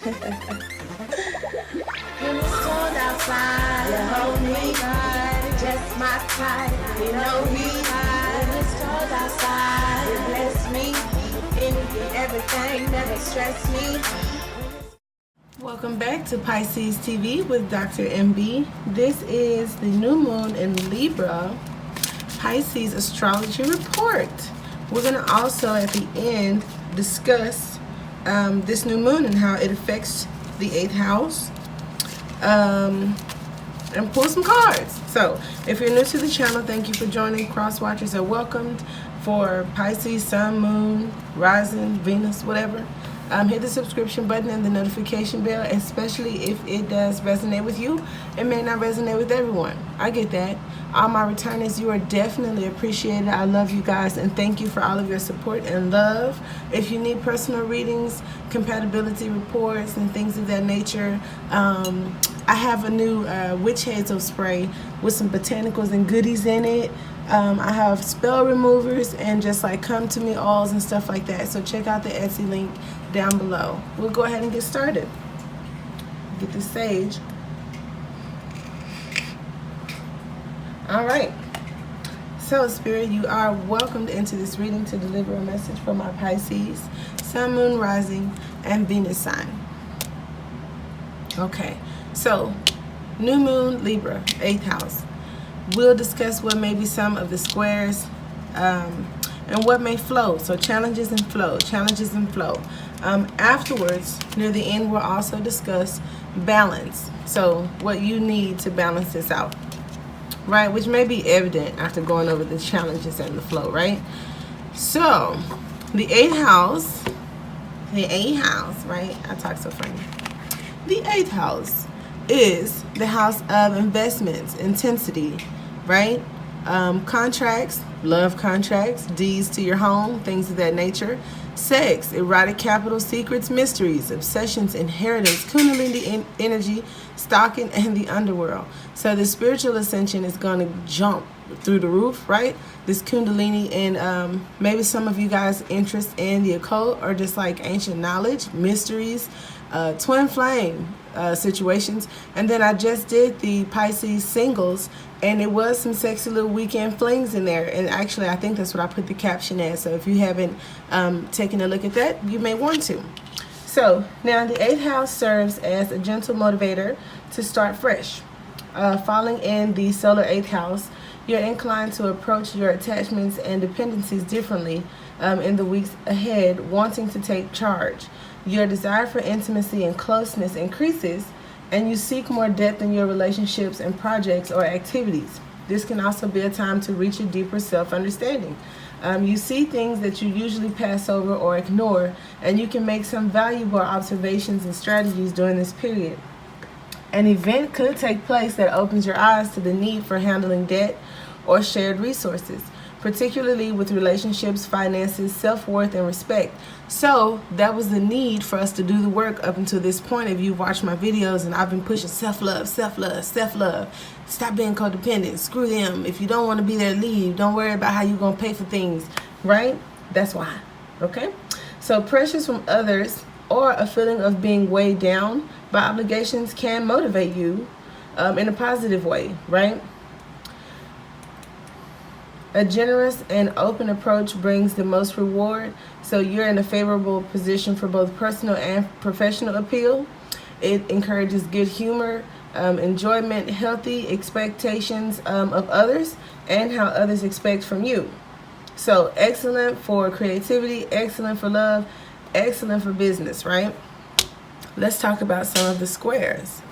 When it's cold outside, you hold me tight, just my type, you know he high. When it's cold outside, you bless me, anything, everything, never stress me. Welcome back to Pisces TV with Dr. MB. This is the new moon in Libra, Pisces astrology report. We're going to also at the end discuss this new moon and how it affects the 8th house, and pull some cards. So if you're new to the channel, thank you for joining. Cross watchers are welcomed for Pisces, Sun, Moon, Rising, Venus, whatever. Hit the subscription button and the notification bell, especially if it does resonate with you. It may not resonate with everyone. I get that. All my returners, you are definitely appreciated. I love you guys and thank you for all of your support and love. If you need personal readings, compatibility reports, and things of that nature, I have a new witch hazel spray with some botanicals and goodies in it. I have spell removers and just like come to me oils and stuff like that. So check out the Etsy link down below. We'll go ahead and get started. Get the sage. All right. So Spirit, you are welcomed into this reading to deliver a message from our Pisces, Sun, Moon, Rising, and Venus sign. Okay. So new moon, Libra, 8th house. We'll discuss what may be some of the squares and what may flow. So challenges and flow, challenges and flow. Afterwards, near the end, we'll also discuss balance. So what you need to balance this out, right? Which may be evident after going over the challenges and the flow, right? So the 8th house, right? I talk so funny. The 8th house is the house of investments, intensity, right? Contracts, love contracts, deeds to your home, things of that nature. Sex, erotic capital, secrets, mysteries, obsessions, inheritance, kundalini energy, stalking, and the underworld. So the spiritual ascension is going to jump through the roof, right? This kundalini and maybe some of you guys' interest in the occult or just like ancient knowledge, mysteries, twin flame situations. And then I just did the Pisces singles, and it was some sexy little weekend flings in there. And actually, I think that's what I put the caption as. So if you haven't taken a look at that, you may want to. So now the 8th house serves as a gentle motivator to start fresh. Falling in the solar 8th house, you're inclined to approach your attachments and dependencies differently in the weeks ahead, wanting to take charge. Your desire for intimacy and closeness increases, and you seek more depth in your relationships and projects or activities. This can also be a time to reach a deeper self-understanding. You see things that you usually pass over or ignore, and you can make some valuable observations and strategies during this period. An event could take place that opens your eyes to the need for handling debt or shared resources, particularly with relationships, finances, self-worth, and respect. So that was the need for us to do the work up until this point. If you've watched my videos, and I've been pushing self-love, self-love, self-love. Stop being codependent. Screw them. If you don't want to be there, leave. Don't worry about how you're going to pay for things, right? That's why, okay? So pressures from others or a feeling of being weighed down by obligations can motivate you in a positive way, right? A generous and open approach brings the most reward, so you're in a favorable position for both personal and professional appeal. It encourages good humor, enjoyment, healthy expectations of others, and how others expect from you. So excellent for creativity, excellent for love, excellent for business, right? Let's talk about some of the squares.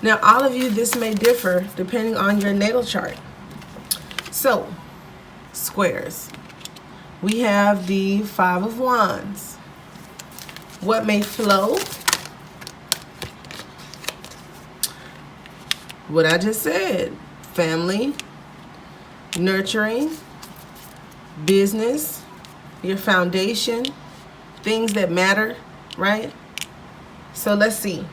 Now, all of you, this may differ depending on your natal chart. So, squares. We have the 5 of Wands. What may flow? What I just said. Family, nurturing, business, your foundation, things that matter, right? So let's see.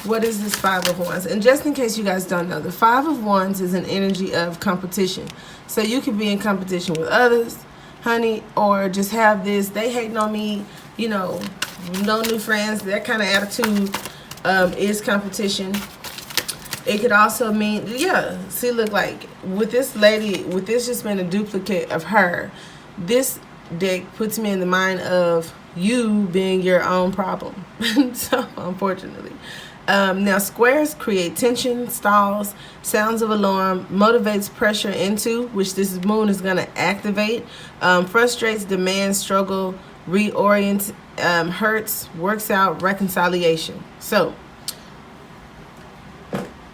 What is this 5 of Wands? And just in case you guys don't know, the 5 of Wands is an energy of competition. So you could be in competition with others, honey, or just have this, they hating on me, you know, no new friends. That kind of attitude is competition. It could also mean, yeah, see, look, like with this lady, with this just being a duplicate of her, this deck puts me in the mind of you being your own problem. So, unfortunately. Now, squares create tension, stalls, sounds of alarm, motivates pressure into, which this moon is going to activate, frustrates, demands, struggle, reorients, hurts, works out, reconciliation. So,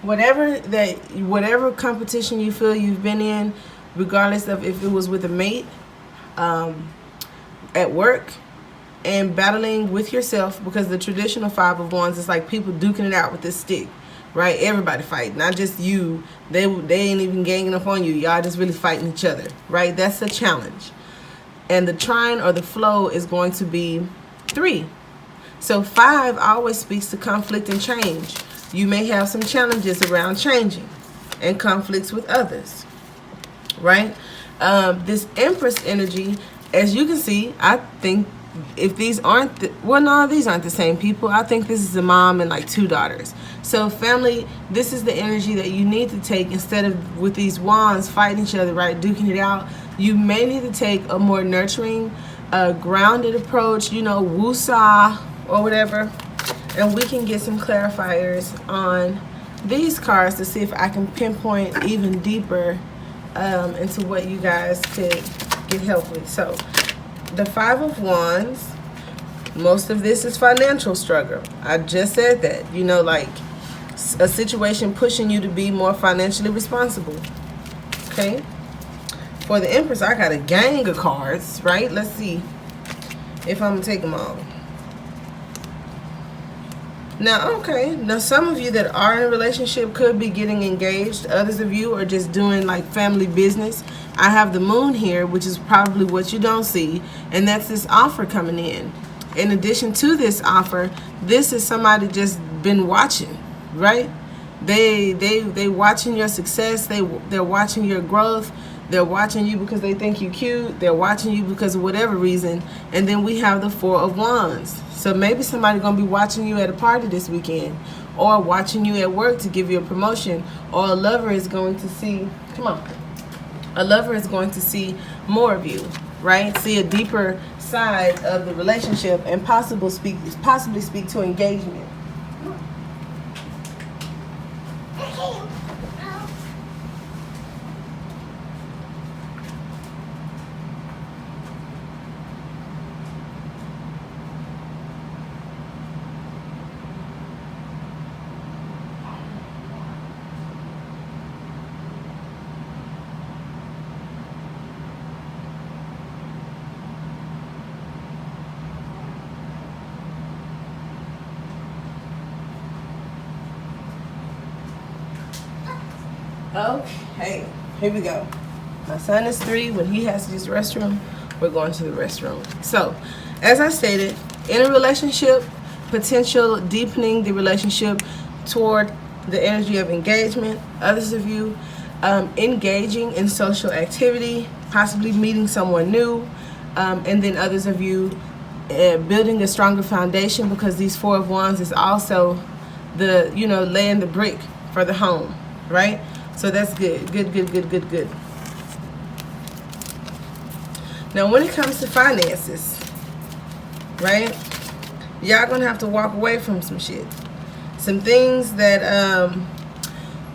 whatever competition you feel you've been in, regardless of if it was with a mate, at work, and battling with yourself, because the traditional Five of Wands is like people duking it out with this stick, right? Everybody fighting, not just you. They ain't even ganging up on you. Y'all just really fighting each other, right? That's a challenge. And the trine or the flow is going to be 3. So 5 always speaks to conflict and change. You may have some challenges around changing and conflicts with others, right? This Empress energy, as you can see, I think if these aren't, these aren't the same people. I think this is a mom and like 2 daughters. So family, this is the energy that you need to take instead of with these wands fighting each other, right? Duking it out. You may need to take a more nurturing, grounded approach, you know, woosah or whatever. And we can get some clarifiers on these cards to see if I can pinpoint even deeper into what you guys could get help with. So, the Five of Wands, most of this is financial struggle. I just said that. You know, like a situation pushing you to be more financially responsible. Okay? For the Empress, I got a gang of cards, right? Let's see if I'm going to take them all. Now, okay, now some of you that are in a relationship could be getting engaged. Others of you are just doing like family business. I have the moon here, which is probably what you don't see, and that's this offer coming in. In addition to this offer, this is somebody just been watching, right? They watching your success. They're watching your growth. They're watching you because they think you're cute. They're watching you because of whatever reason. And then we have the Four of Wands. So maybe somebody's going to be watching you at a party this weekend, or watching you at work to give you a promotion, or a lover is going to see, a lover is going to see more of you, right? See a deeper side of the relationship and possibly speak to engagement. Okay, here we go. My son is 3. When he has to use the restroom, we're going to the restroom. So, as I stated, in a relationship, potential deepening the relationship toward the energy of engagement. Others of you engaging in social activity, possibly meeting someone new, and then others of you building a stronger foundation, because these Four of Wands is also the, you know, laying the brick for the home, right? So that's good. Good. Now, when it comes to finances, right, y'all gonna have to walk away from some shit. Some things that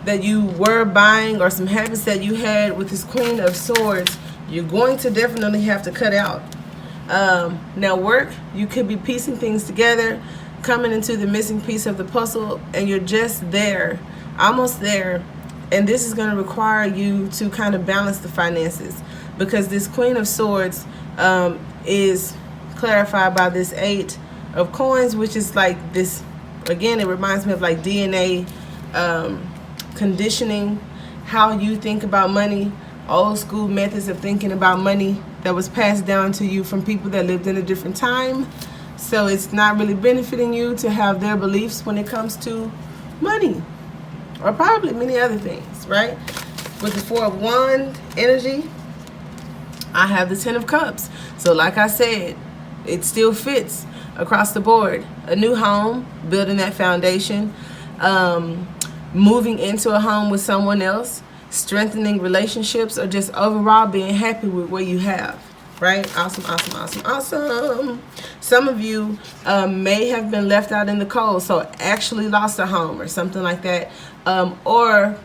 that you were buying, or some habits that you had with this Queen of Swords, you're going to definitely have to cut out. Now, work, you could be piecing things together, coming into the missing piece of the puzzle, and you're just there, almost there. And this is going to require you to kind of balance the finances, because this Queen of Swords is clarified by this 8 of Coins, which is like this, again, it reminds me of like DNA conditioning, how you think about money, old school methods of thinking about money that was passed down to you from people that lived in a different time. So it's not really benefiting you to have their beliefs when it comes to money, or probably many other things, right? With the Four of Wands energy, I have the 10 of Cups. So like I said, it still fits. across the board. A new home, building that foundation, moving into a home with someone else, strengthening relationships, or just overall being happy with what you have. Right? Awesome, awesome, awesome, awesome. Some of you may have been left out in the cold, so actually lost a home or something like that, or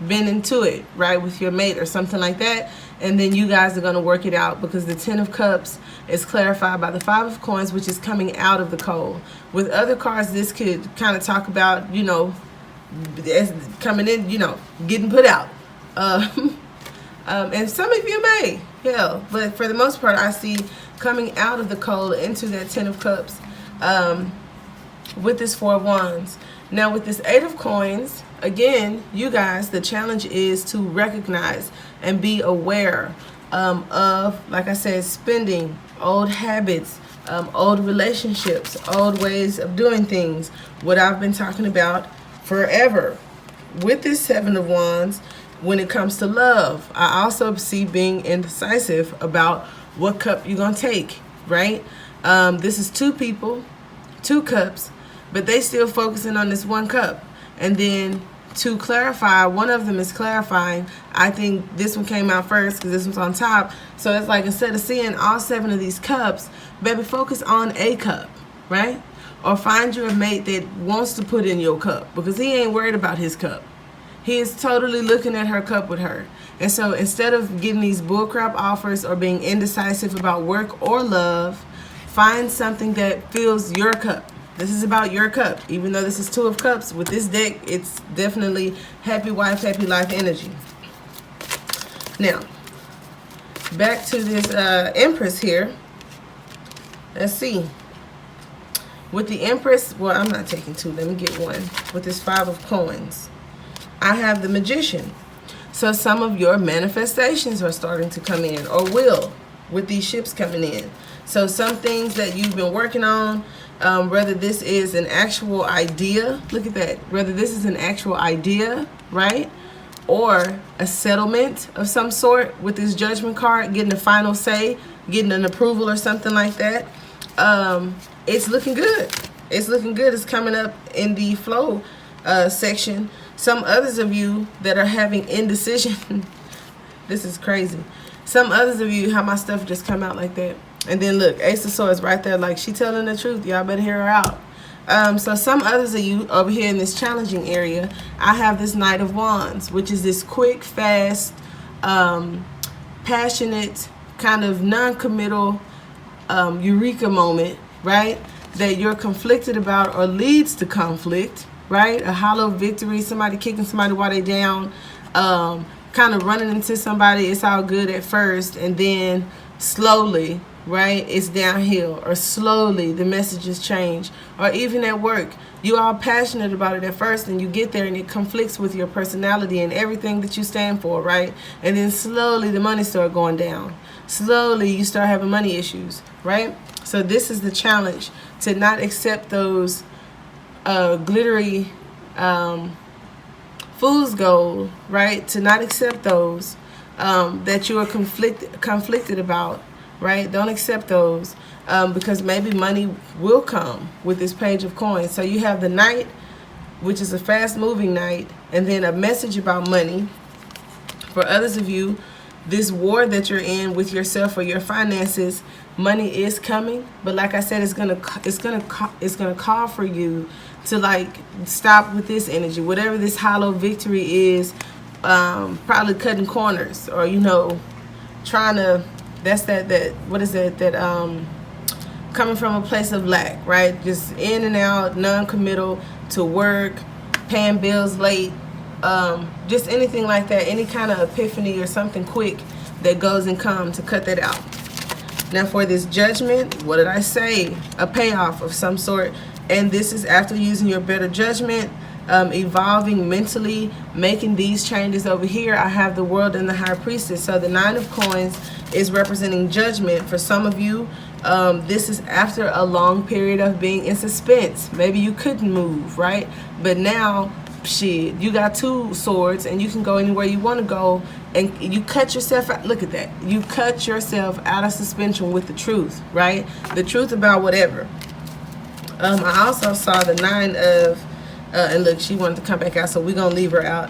been into it, right, with your mate or something like that, and then you guys are going to work it out, because the Ten of Cups is clarified by the Five of Coins, which is coming out of the cold. With other cards, this could kind of talk about, coming in, getting put out. And some of you may, but for the most part, I see coming out of the cold into that Ten of Cups with this Four of Wands. Now with this Eight of Coins, again, you guys, the challenge is to recognize and be aware of, like I said, spending, old habits, old relationships, old ways of doing things, what I've been talking about forever. With this Seven of Wands, when it comes to love, I also see being indecisive about what cup you're going to take, right? This is two people, two cups, but they still focusing on this one cup. And then to clarify, one of them is clarifying. I think this one came out first because this one's on top. So it's like, instead of seeing all seven of these cups, baby, focus on a cup, right? Or find you a mate that wants to put in your cup, because he ain't worried about his cup. He is totally looking at her cup with her. And so instead of getting these bullcrap offers or being indecisive about work or love, find something that fills your cup. This is about your cup. Even though this is Two of Cups, with this deck, it's definitely happy wife, happy life energy. Now, back to this Empress here. Let's see. With the Empress, well, I'm not taking two. Let me get one. With this Five of Coins, I have the Magician. So some of your manifestations are starting to come in, or will, with these ships coming in. So some things that you've been working on, whether this is an actual idea, look at that, whether this is an actual idea, right? Or a settlement of some sort with this Judgment card, getting a final say, getting an approval or something like that. It's looking good. It's looking good. It's coming up in the flow section. Some others of you that are having indecision, this is crazy. Some others of you have my stuff just come out like that. And then look, Ace of Swords right there, like, she telling the truth. Y'all better hear her out. So some others of you over here in this challenging area, I have this Knight of Wands, which is this quick, fast, passionate, kind of non-committal eureka moment, right? That you're conflicted about, or leads to conflict, right? A hollow victory, somebody kicking somebody while they down, kind of running into somebody. It's all good at first, and then slowly, right, it's downhill, or slowly the messages change. Or even at work, you are passionate about it at first, and you get there and it conflicts with your personality and everything that you stand for, right? And then slowly the money start going down. Slowly you start having money issues, right? So this is the challenge, to not accept those glittery fool's gold, right? To not accept those that you are conflicted about, right? Don't accept those, because maybe money will come with this Page of Coins. So you have the Knight, which is a fast moving Knight, and then a message about money. For others of you, this war that you're in with yourself or your finances, money is coming, but like I said, it's gonna call for you to, like, stop with this energy. Whatever this hollow victory is, probably cutting corners, or trying to, that's that what is that coming from a place of lack, right? Just in and out, non-committal to work, paying bills late, just anything like that, any kind of epiphany or something quick that goes and comes to cut that out. Now for this Judgment, what did I say? A payoff of some sort. And this is after using your better judgment, evolving mentally, making these changes. Over here I have the World and the High Priestess. So the Nine of Coins is representing judgment. For some of you, this is after a long period of being in suspense. Maybe you couldn't move, right? But now, shit, you got two swords and you can go anywhere you want to go, and you cut yourself out. Look at that. You cut yourself out of suspension with the truth, right? The truth about whatever. I also saw the 9 of, and look, she wanted to come back out, so we're gonna leave her out.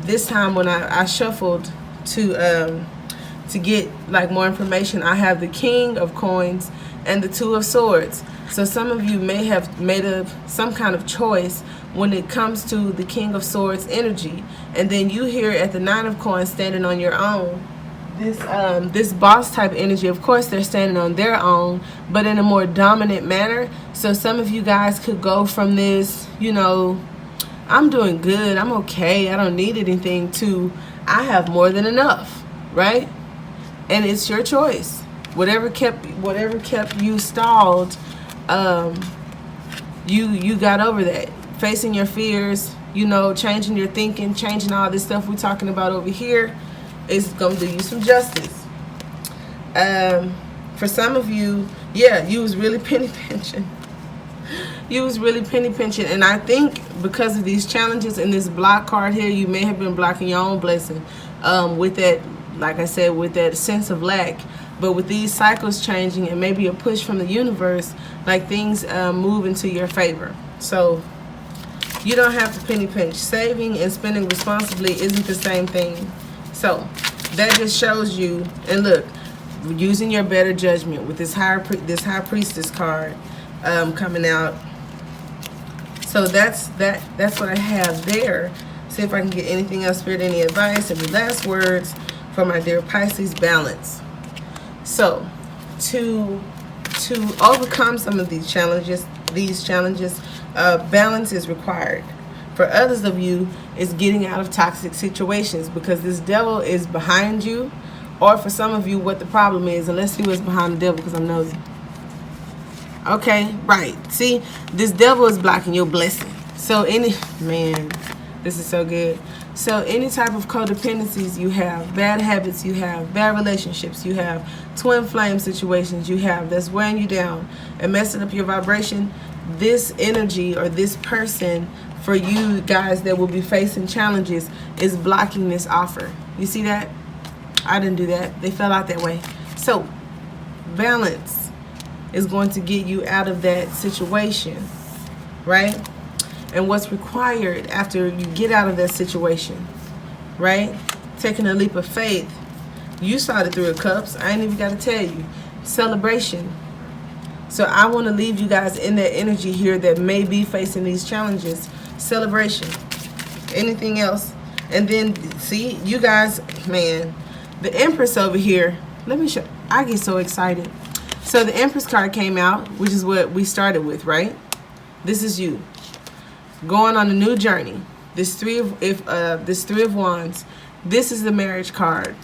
This time when I shuffled to get like more information, I have the King of Coins and the 2 of Swords. So some of you may have made some kind of choice when it comes to the King of Swords energy, and then you here at the 9 of Coins standing on your own. This boss type energy, of course they're standing on their own, but in a more dominant manner. So some of you guys could go from this, you know, I'm doing good, I'm okay, I don't need anything, to I have more than enough, right? And it's your choice. Whatever kept you stalled, you got over that. Facing your fears, you know, changing your thinking, changing all this stuff we're talking about over here is going to do you some justice. For some of you, yeah, you was really penny pinching. You was really penny pinching, and I think because of these challenges and this block card here, you may have been blocking your own blessing with that, like I said, with that sense of lack. But with these cycles changing and maybe a push from the universe, like things move into your favor. So you don't have to penny pinch. Saving and spending responsibly isn't the same thing. So that just shows you, and look, using your better judgment with this high priestess card coming out. So that's what I have there. See if I can get anything else, Spirit, any advice, any last words for my dear Pisces. Balance. So to overcome some of these challenges, balance is required. For others of you, it's getting out of toxic situations because this devil is behind you. Or for some of you, what the problem is, and let's see what's behind the devil because I'm nosy. Okay, right. See, this devil is blocking your blessing. So man, this is so good. So any type of codependencies you have, bad habits you have, bad relationships you have, twin flame situations you have that's wearing you down and messing up your vibration, this energy or this person for you guys that will be facing challenges is blocking this offer. You see that? I didn't do that. They fell out that way. So balance is going to get you out of that situation, right? And what's required after you get out of that situation, right? Taking a leap of faith. You saw the 3 of Cups. I ain't even got to tell you. Celebration. So I want to leave you guys in that energy here that may be facing these challenges. Celebration. Anything else? And then, see, you guys, man, the Empress over here. Let me show. I get so excited. So the Empress card came out, which is what we started with, right? This is you going on a new journey. This three of Wands. This is the marriage card.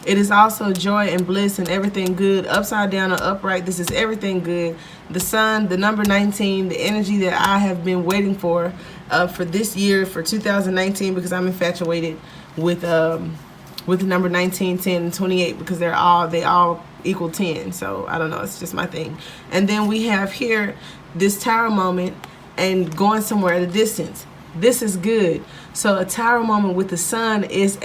It is also joy and bliss and everything good, upside down or upright. This is everything good. The Sun, the number 19, the energy that I have been waiting for this year, for 2019, because I'm infatuated with the number 19, 10, and 28 because they all equal 10. So I don't know, it's just my thing. And then we have here this Tower moment and going somewhere at a distance. This is good. So a Tower moment with the Sun is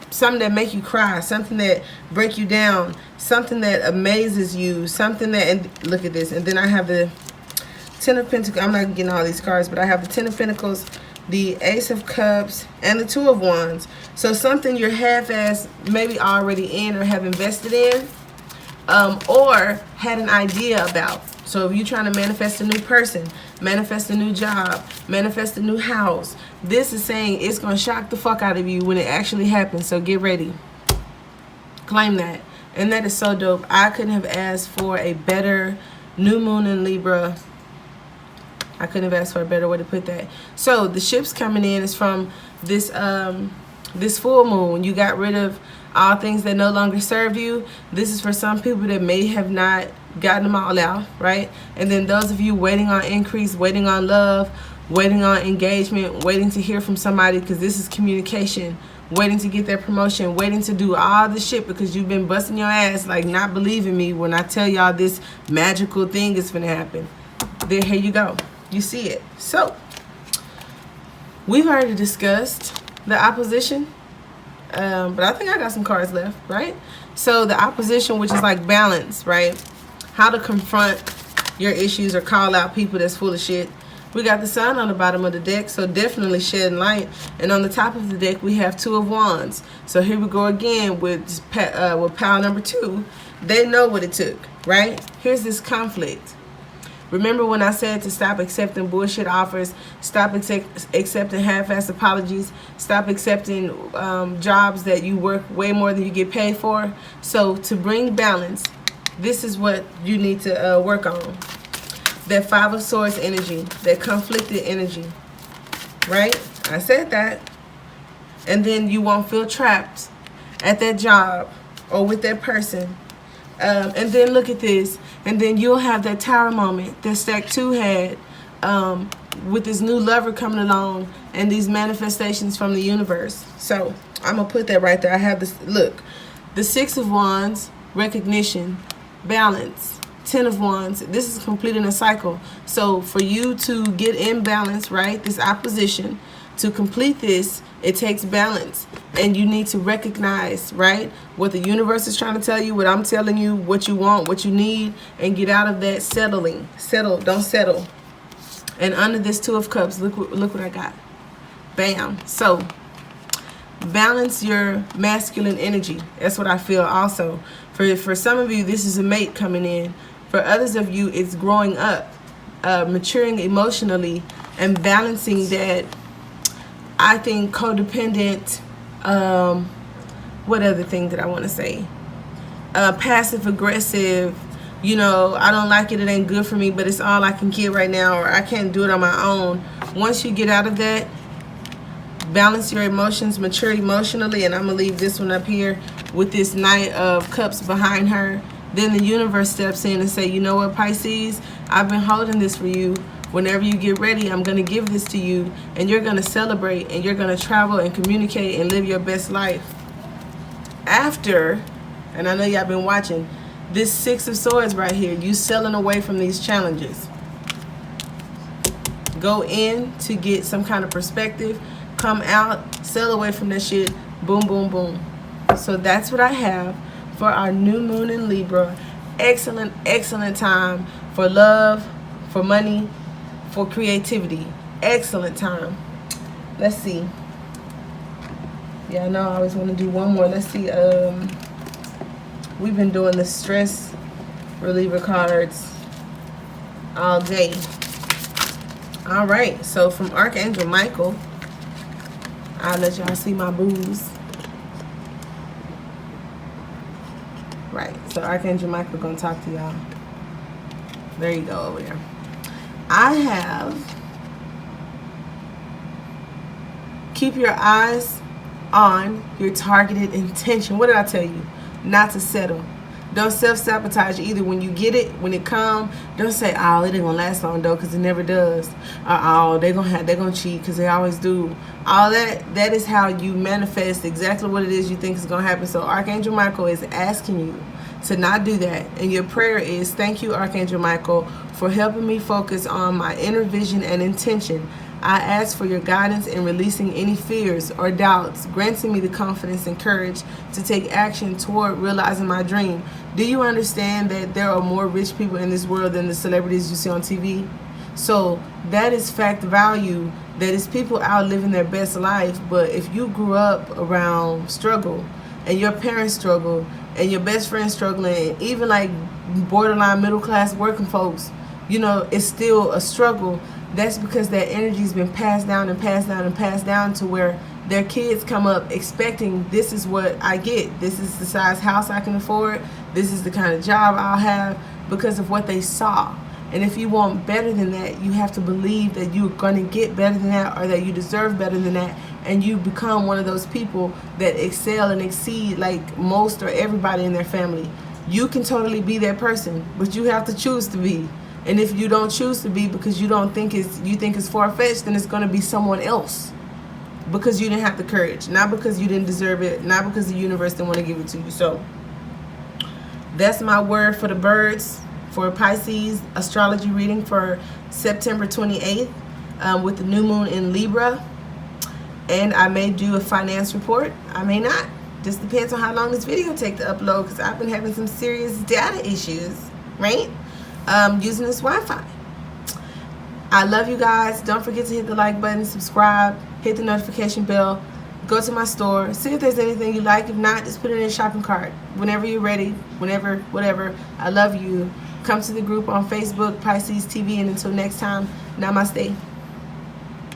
something that make you cry, something that break you down, something that amazes you, something that, and look at this. And then I have the 10 of Pentacles. I'm not getting all these cards, but I have the 10 of Pentacles, the Ace of Cups, and the 2 of Wands. So something you're half-ass maybe already in or have invested in, or had an idea about. So if you're trying to manifest a new person, manifest a new job, manifest a new house, this is saying it's going to shock the fuck out of you when it actually happens. So get ready. Claim that. And that is so dope. I couldn't have asked for a better new moon in Libra. I couldn't have asked for a better way to put that. So the ships coming in is from this this full moon. You got rid of all things that no longer serve you. This is for some people that may have not gotten them all out, right? And then those of you waiting on increase, waiting on love, waiting on engagement, waiting to hear from somebody because this is communication, waiting to get that promotion, waiting to do all the shit because you've been busting your ass, like not believing me when I tell y'all this magical thing is gonna happen. There, here you go. You see it. So we've already discussed the opposition, but I think I got some cards left, right? So the opposition, which is like balance, right? How to confront your issues or call out people that's full of shit. We got the Sun on the bottom of the deck, so definitely shedding light. And on the top of the deck, we have Two of Wands. So here we go again with pile number 2. They know what it took, right? Here's this conflict. Remember when I said to stop accepting bullshit offers, stop accepting half-ass apologies, stop accepting jobs that you work way more than you get paid for? So to bring balance, this is what you need to work on. That Five of Swords energy, that conflicted energy, right? I said that. And then you won't feel trapped at that job or with that person. And then look at this. And then you'll have that Tower moment that Stack 2 had with this new lover coming along and these manifestations from the universe. So I'm going to put that right there. I have this, look, the Six of Wands, recognition, balance. 10 of Wands, this is completing a cycle. So for you to get in balance, right, this opposition, to complete this, it takes balance. And you need to recognize, right, what the universe is trying to tell you, what I'm telling you, what you want, what you need, and get out of that settling. Settle, don't settle. And under this Two of Cups, look what I got. Bam. So balance your masculine energy. That's what I feel also. For some of you, this is a mate coming in. For others of you, it's growing up, maturing emotionally, and balancing that, I think, codependent, what other thing did I want to say? Passive aggressive, you know, I don't like it, it ain't good for me, but it's all I can get right now, or I can't do it on my own. Once you get out of that, balance your emotions, mature emotionally, and I'm going to leave this one up here with this Knight of Cups behind her. Then the universe steps in and say, you know what, Pisces, I've been holding this for you. Whenever you get ready, I'm going to give this to you, and you're going to celebrate, and you're going to travel and communicate and live your best life. After, and I know y'all been watching, this Six of Swords right here, you selling away from these challenges. Go in to get some kind of perspective, come out, sell away from that shit, boom, boom, boom. So that's what I have for our new moon in Libra. Excellent, excellent time for love, for money, for creativity. Excellent time. Let's see. Yeah, I know I always want to do one more. Let's see. We've been doing the stress reliever cards all day. All right. So from Archangel Michael, I'll let y'all see my booze. Right, so Archangel Michael gonna talk to y'all. There you go, over there. I have, keep your eyes on your targeted intention. What did I tell you? Not to settle. Don't self-sabotage either. When you get it, when it comes, don't say, oh, it ain't gonna last long though, because it never does. Oh, they're gonna cheat because they always do. All that is how you manifest exactly what it is you think is gonna happen. So Archangel Michael is asking you to not do that. And your prayer is, thank you, Archangel Michael, for helping me focus on my inner vision and intention. I ask for your guidance in releasing any fears or doubts, granting me the confidence and courage to take action toward realizing my dream. Do you understand that there are more rich people in this world than the celebrities you see on TV? So that is fact value, that is people out living their best life. But if you grew up around struggle, and your parents struggle, and your best friend struggling, and even like borderline middle class working folks, you know, it's still a struggle. That's because that energy's been passed down and passed down and passed down to where their kids come up expecting, this is what I get. This is the size house I can afford. This is the kind of job I'll have, because of what they saw. And if you want better than that, you have to believe that you're going to get better than that, or that you deserve better than that. And you become one of those people that excel and exceed like most or everybody in their family. You can totally be that person, but you have to choose to be. And if you don't choose to be because you think it's far-fetched, then it's going to be someone else, because you didn't have the courage, not because you didn't deserve it, not because the universe didn't want to give it to you. So that's my word for the birds for Pisces astrology reading for September 28th with the new moon in Libra. And I may do a finance report, I may not. Just depends on how long this video takes to upload, because I've been having some serious data issues, right? using this Wi-Fi. I love you guys. Don't forget to hit the like button, subscribe, hit the notification bell, go to my store, see if there's anything you like. If not, just put it in a shopping cart whenever you're ready, whenever, whatever. I love you. Come to the group on Facebook, Pisces TV, and until next time, namaste.